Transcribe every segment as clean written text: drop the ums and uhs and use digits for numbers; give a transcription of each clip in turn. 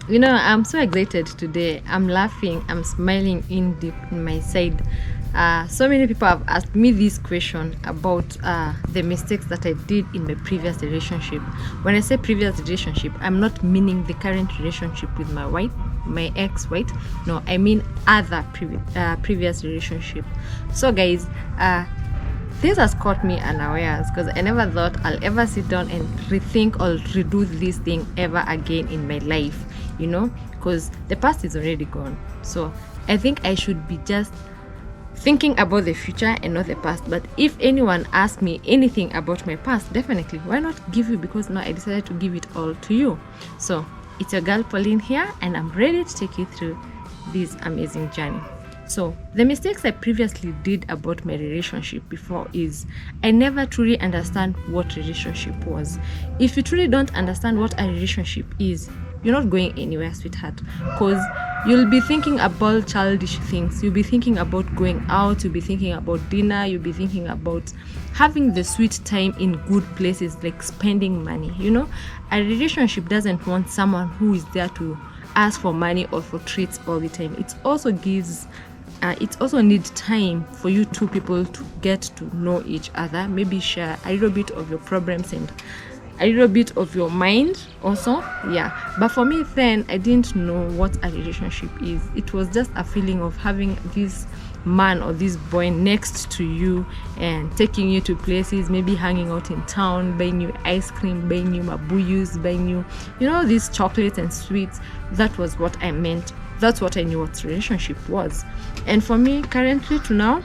I'm so excited today. I'm laughing, I'm smiling in deep in my side. So many people have asked me this question about the mistakes that I did in my previous relationship. When I say previous relationship, I'm not meaning the current relationship with my ex, right? No, I mean other previous relationship. So, guys, this has caught me unawares because I never thought I'll ever sit down and rethink or redo this thing ever again in my life, because the past is already gone. So I think I should be just thinking about the future and not the past. But if anyone asks me anything about my past, definitely, why not give you? Because now I decided to give it all to you. So it's your girl Pauline here, and I'm ready to take you through this amazing journey. So the mistakes I previously did about my relationship before is I never truly understand what relationship was. If you truly don't understand what a relationship is, you're not going anywhere, sweetheart, because you'll be thinking about childish things. You'll be thinking about going out, you'll be thinking about dinner, you'll be thinking about having the sweet time in good places, like spending money. A relationship doesn't want someone who is there to ask for money or for treats all the time. It also needs time for you two people to get to know each other, maybe share a little bit of your problems and a little bit of your mind also. But for me then, I didn't know what a relationship is. It was just a feeling of having this man or this boy next to you and taking you to places, maybe hanging out in town, buying you ice cream, buying you mabuyus, buying you these chocolates and sweets. That was what I meant. That's what I knew what relationship was. And for me currently to now,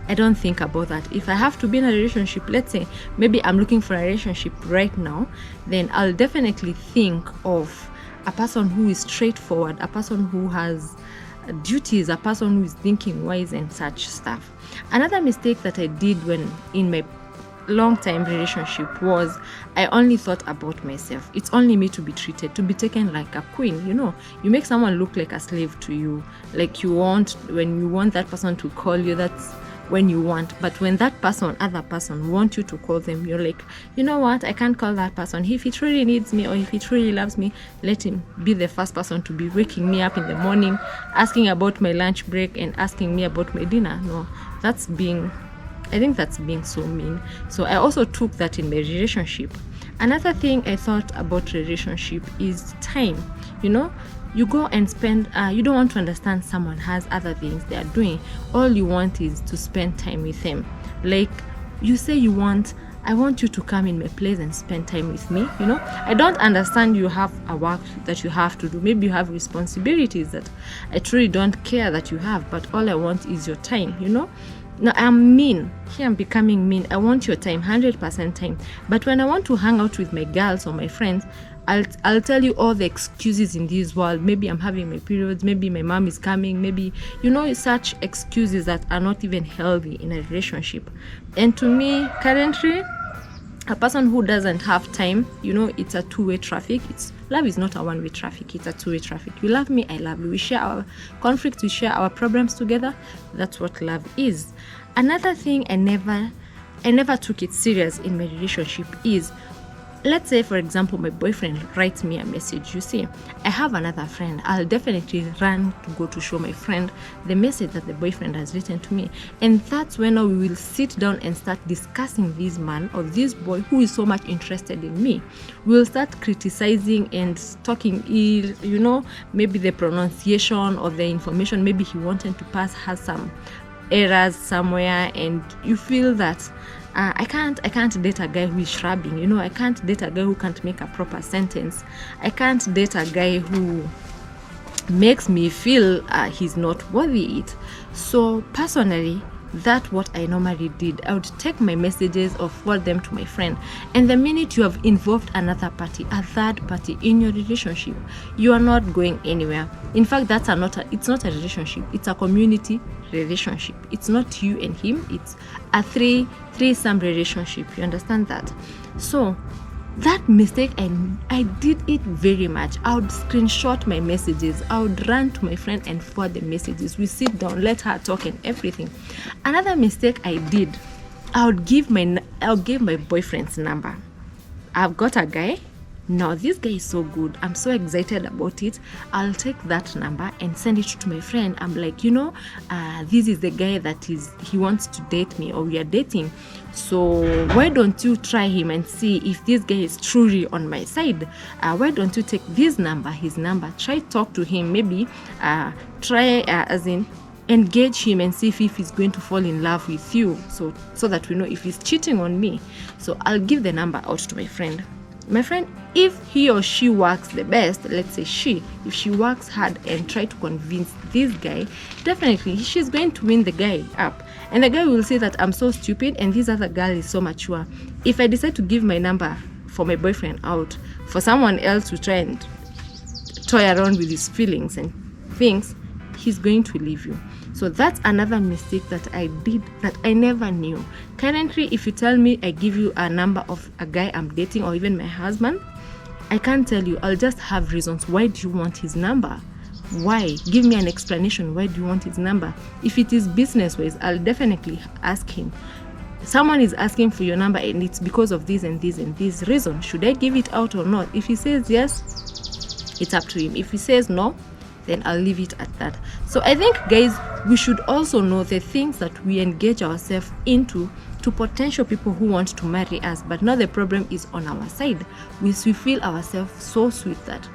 I don't think about that. If I have to be in a relationship, let's say maybe I'm looking for a relationship right now, then I'll definitely think of a person who is straightforward, a person who has duties, a person who is thinking wise and such stuff. Another mistake that I did when in my long time relationship was I only thought about myself. It's only me to be treated, to be taken like a queen. You make someone look like a slave to you. Like when you want that person to call you, that's when you want. But when that other person want you to call them, you're like, you know what, I can't call that person. If he truly needs me or if he truly loves me, let him be the first person to be waking me up in the morning, asking about my lunch break and asking me about my dinner. No, I think that's being so mean. So I also took that in my relationship. Another thing I thought about relationship is time. You go and spend, you don't want to understand someone has other things they are doing. All you want is to spend time with them. Like you say I want you to come in my place and spend time with me. I don't understand you have a work that you have to do. Maybe you have responsibilities that I truly don't care that you have, but all I want is your time, Now I'm mean. Here I'm becoming mean. I want your time, 100% time. But when I want to hang out with my girls or my friends, I'll tell you all the excuses in this world. Maybe I'm having my periods, maybe my mom is coming, maybe such excuses that are not even healthy in a relationship. And to me currently, a person who doesn't have time, it's a two-way traffic. Love is not a one-way traffic, it's a two-way traffic. You love me, I love you. We share our conflicts, we share our problems together. That's what love is. Another thing I never took it serious in my relationship is, let's say for example my boyfriend writes me a message. You see, I have another friend. I'll definitely run to go to show my friend the message that the boyfriend has written to me, and that's when we will sit down and start discussing this man or this boy who is so much interested in me. We'll start criticizing and talking ill, maybe the pronunciation or the information maybe he wanted to pass has some errors somewhere, and you feel that I can't date a guy who is shrubbing. I can't date a guy who can't make a proper sentence. I can't date a guy who makes me feel he's not worthy it. So personally, that's what I normally did. I would take my messages or forward them to my friend. And the minute you have involved another party, a third party in your relationship, you are not going anywhere. In fact, it's not a relationship. It's a community relationship. It's not you and him. It's a threesome relationship. You understand that? So that mistake, I did it very much. I would screenshot my messages. I would run to my friend and forward the messages. We sit down, let her talk and everything. Another mistake I did, I'll give my boyfriend's number. I've got a guy. Now this guy is so good, I'm so excited about it. I'll take that number and send it to my friend. I'm like, this is the guy he wants to date me, or we are dating, so why don't you try him and see if this guy is truly on my side? Why don't you take his number, try talk to him, maybe try engage him and see if he's going to fall in love with you, so that we know if he's cheating on me. So I'll give the number out to my friend. My friend, if he or she works the best, let's say if she works hard and try to convince this guy, definitely she's going to win the guy up. And the guy will say that I'm so stupid and this other girl is so mature. If I decide to give my number for my boyfriend out for someone else to try and toy around with his feelings and things, he's going to leave you. So that's another mistake that I did that I never knew. Currently, if you tell me I give you a number of a guy I'm dating or even my husband, I can't tell you. I'll just have reasons. Why do you want his number? Why? Give me an explanation. Why do you want his number? If it is business-wise, I'll definitely ask him. Someone is asking for your number and it's because of this and this and this reason. Should I give it out or not? If he says yes, it's up to him. If he says no, then I'll leave it at that. So I think, guys, we should also know the things that we engage ourselves into to potential people who want to marry us, but now the problem is on our side. We feel ourselves so sweet that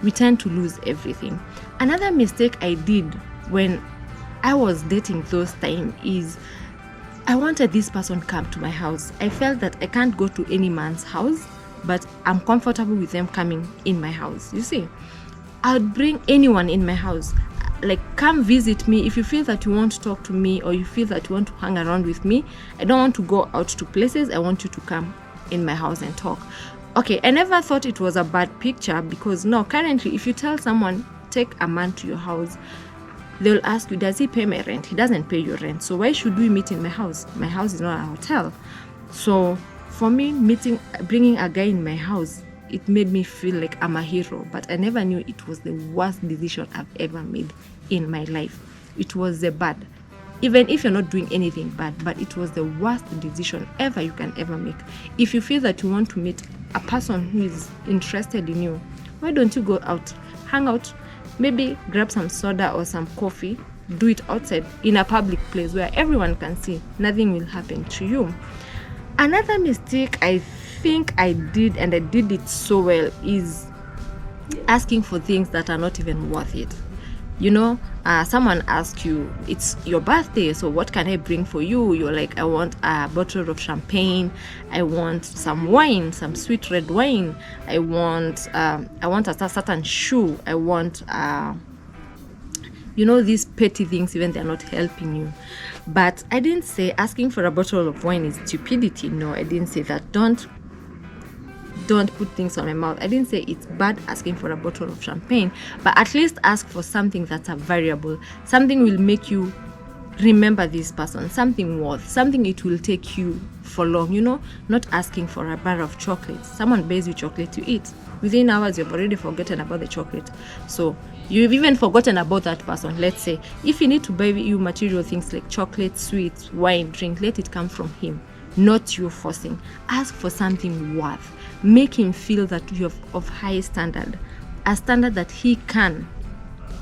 we tend to lose everything. Another mistake I did when I was dating those time is I wanted this person to come to my house. I felt that I can't go to any man's house, but I'm comfortable with them coming in my house. You see, I'd bring anyone in my house. Like, come visit me. If you feel that you want to talk to me or you feel that you want to hang around with me, I don't want to go out to places. I want you to come in my house and talk. Okay, I never thought it was a bad picture, because no, currently, if you tell someone, take a man to your house, they'll ask you, does he pay my rent? He doesn't pay your rent. So why should we meet in my house? My house is not a hotel. So for me, bringing a guy in my house, it made me feel like I'm a hero, but I never knew it was the worst decision I've ever made in my life. It was the bad, even if you're not doing anything bad, but it was the worst decision ever you can ever make. If you feel that you want to meet a person who is interested in you, why don't you go out, hang out, maybe grab some soda or some coffee, do it outside in a public place where everyone can see. Nothing will happen to you. Another mistake I think I did, and I did it so well, is asking for things that are not even worth it. Someone asks you, it's your birthday, so what can I bring for you? You're like, I want a bottle of champagne, I want some wine, some sweet red wine, I want a certain shoe, I want these petty things, even they're not helping you. But I didn't say asking for a bottle of wine is stupidity. No, I didn't say that. Don't put things on my mouth. I didn't say it's bad asking for a bottle of champagne, but at least ask for something that's a variable. Something will make you remember this person, something worth, something it will take you for long, not asking for a bar of chocolates. Someone buys you chocolate, you eat. Within hours, you've already forgotten about the chocolate. So you've even forgotten about that person. Let's say, if you need to buy you material things like chocolate, sweets, wine, drink, let it come from him, not you forcing. Ask for something worth. Make him feel that you're of high standard, a standard that he can,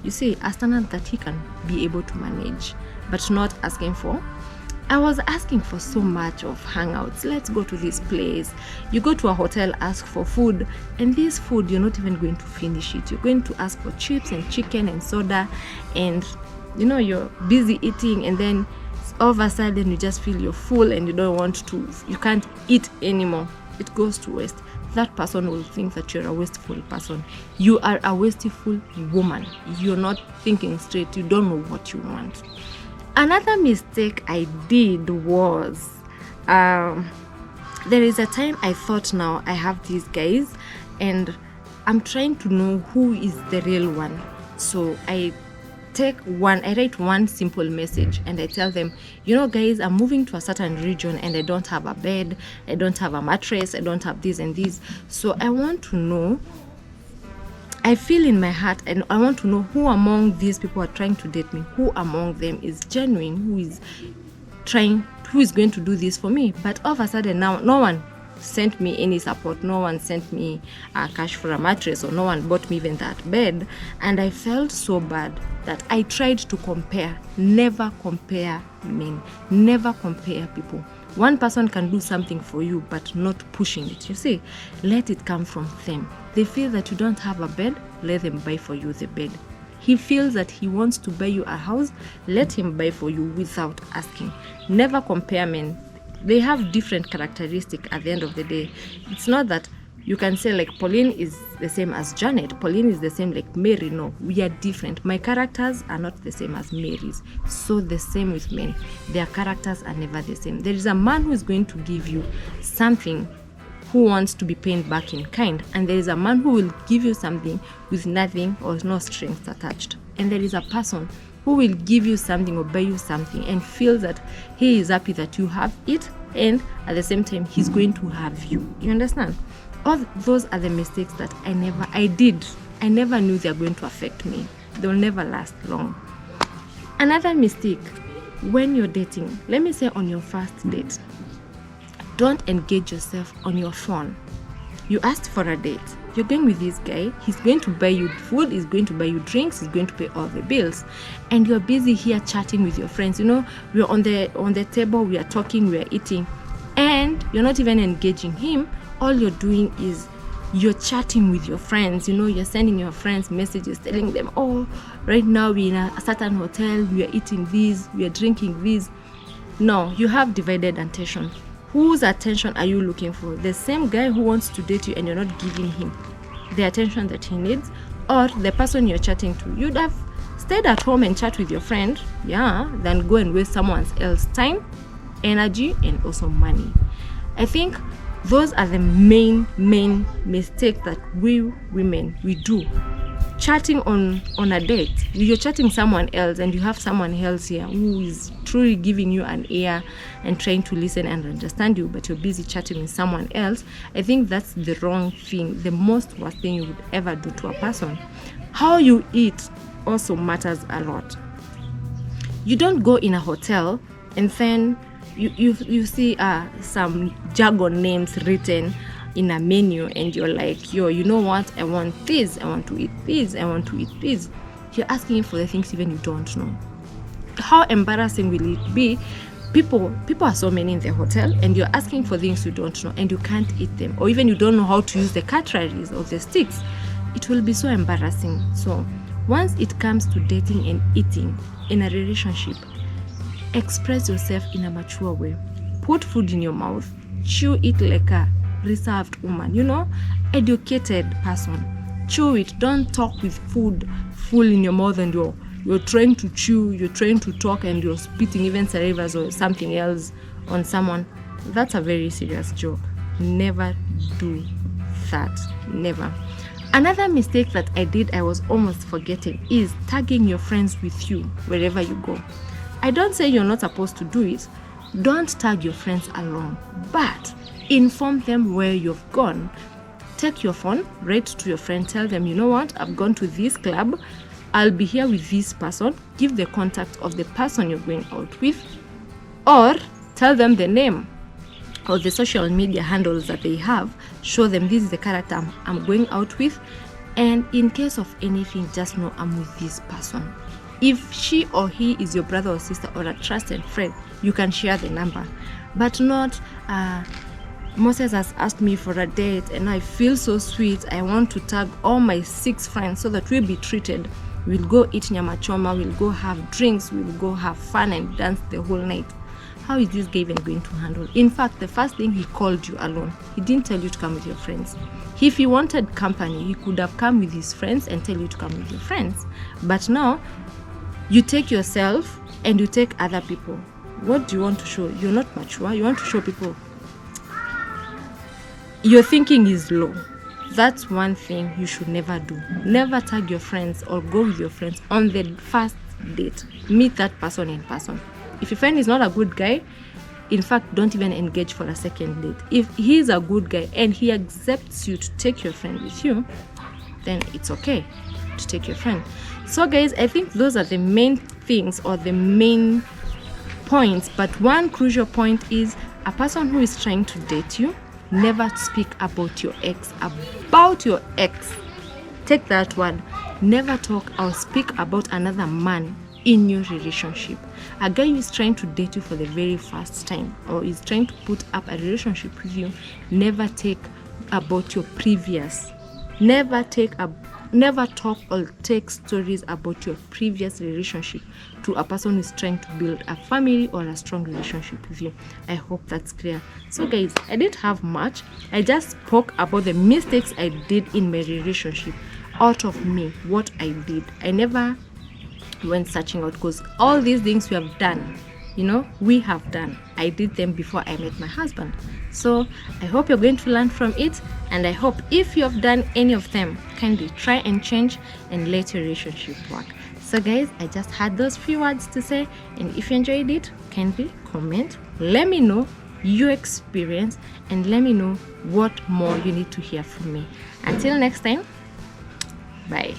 a standard that he can be able to manage, but not asking for. I was asking for so much of hangouts. Let's go to this place. You go to a hotel, ask for food, and this food, you're not even going to finish it. You're going to ask for chips and chicken and soda, and you're busy eating, and then all of a sudden you just feel you're full and you can't eat anymore. It goes to waste. That person will think that you're a wasteful person. You are a wasteful woman. You're not thinking straight. You don't know what you want. Another mistake I did was, there is a time I thought, now I have these guys and I'm trying to know who is the real one. So I write one simple message and I tell them, guys, I'm moving to a certain region and I don't have a bed, I don't have a mattress, I don't have this and this. So I want to know, I feel in my heart, and I want to know who among these people who are trying to date me, who among them is genuine, who is going to do this for me. But all of a sudden now, no one sent me any support. No one sent me cash for a mattress, or no one bought me even that bed. And I felt so bad that I tried to compare. Never compare men. Never compare people. One person can do something for you, but not pushing it. You see, let it come from them. They feel that you don't have a bed, let them buy for you the bed. He feels that he wants to buy you a house, let him buy for you without asking. Never compare men. They have different characteristics at the end of the day. It's not that you can say like Pauline is the same as Janet, Pauline is the same like Mary. No, we are different. My characters are not the same as Mary's. So the same with men. Their characters are never the same. There is a man who is going to give you something who wants to be paid back in kind, and there is a man who will give you something with nothing or no strings attached. And there is a person who will give you something or buy you something and feels that he is happy that you have it, and at the same time he's going to have you. You understand? All those are the mistakes that I did. I never knew they're going to affect me. They'll never last long. Another mistake, when you're dating, let me say on your first date, don't engage yourself on your phone. You asked for a date. You're going with this guy. He's going to buy you food. He's going to buy you drinks. He's going to pay all the bills. And you're busy here chatting with your friends. You know, we're on the table. We are talking. We are eating. And you're not even engaging him. All you're doing is you're chatting with your friends. You know, you're sending your friends messages telling them, oh, right now we're in a certain hotel. We are eating this. We are drinking this. No, you have divided attention. Whose attention are you looking for? The same guy who wants to date you and you're not giving him the attention that he needs, or the person you're chatting to? You'd have stayed at home and chat with your friend, than go and waste someone else's time, energy, and also money. I think those are the main mistakes that we women, we do. Chatting on a date, you're chatting someone else and you have someone else here who is truly giving you an ear and trying to listen and understand you, but you're busy chatting with someone else. I think that's the wrong thing, the most worst thing you would ever do to a person. How you eat also matters a lot. You don't go in a hotel and then you see some jargon names written in a menu and you're like, yo, you know what, I want this, I want to eat this, I want to eat this. You're asking for the things even you don't know. How embarrassing will it be? People are so many in the hotel and you're asking for things you don't know and you can't eat them, or even you don't know how to use the cutleries or the sticks. It will be so embarrassing. So once it comes to dating and eating in a relationship, express yourself in a mature way. Put food in your mouth, chew it like a reserved woman, educated person. Chew it. Don't talk with food full in your mouth and you're trying to chew, you're trying to talk and you're spitting even salivas or something else on someone. That's a very serious joke. Never do that. Never. Another mistake that I did, I was almost forgetting, is tagging your friends with you wherever you go. I don't say you're not supposed to do it. Don't tag your friends along, but inform them where you've gone. Take your phone, write to your friend, tell them, you know what, I've gone to this club, I'll be here with this person. Give the contact of the person you're going out with, or tell them the name or the social media handles that they have. Show them this is the character I'm going out with, and in case of anything, just know I'm with this person. If she or he is your brother or sister or a trusted friend, you can share the number, but not Moses has asked me for a date and I feel so sweet, I want to tag all my 6 friends so that we'll be treated. We'll go eat nyama choma, we'll go have drinks, we'll go have fun and dance the whole night. How is this guy even going to handle? In fact, the first thing, he called you alone. He didn't tell you to come with your friends. If he wanted company, he could have come with his friends and tell you to come with your friends. But now, you take yourself and you take other people. What do you want to show? You're not mature. You want to show people your thinking is low. That's one thing you should never do. Never tag your friends or go with your friends on the first date. Meet that person in person. If your friend is not a good guy, in fact, don't even engage for a second date. If he's a good guy and he accepts you to take your friend with you, then it's okay to take your friend. So guys, I think those are the main things or the main points. But one crucial point is a person who is trying to date you, never speak about your ex. Take that one. Never talk or speak about another man in your relationship. A guy who is trying to date you for the very first time, or is trying to put up a relationship with you, never take about your previous. Never talk or take stories about your previous relationship to a person who is trying to build a family or a strong relationship with you. I hope that's clear. So guys, I didn't have much. I just spoke about the mistakes I did in my relationship. Out of me, what I did. I never went searching out, because all these things we have done, we have done. I did them before I met my husband. So I hope you're going to learn from it, and I hope if you have done any of them, kindly try and change and let your relationship work. So guys, I just had those few words to say, and if you enjoyed it, kindly comment, let me know your experience, and let me know what more you need to hear from me. Until next time, bye.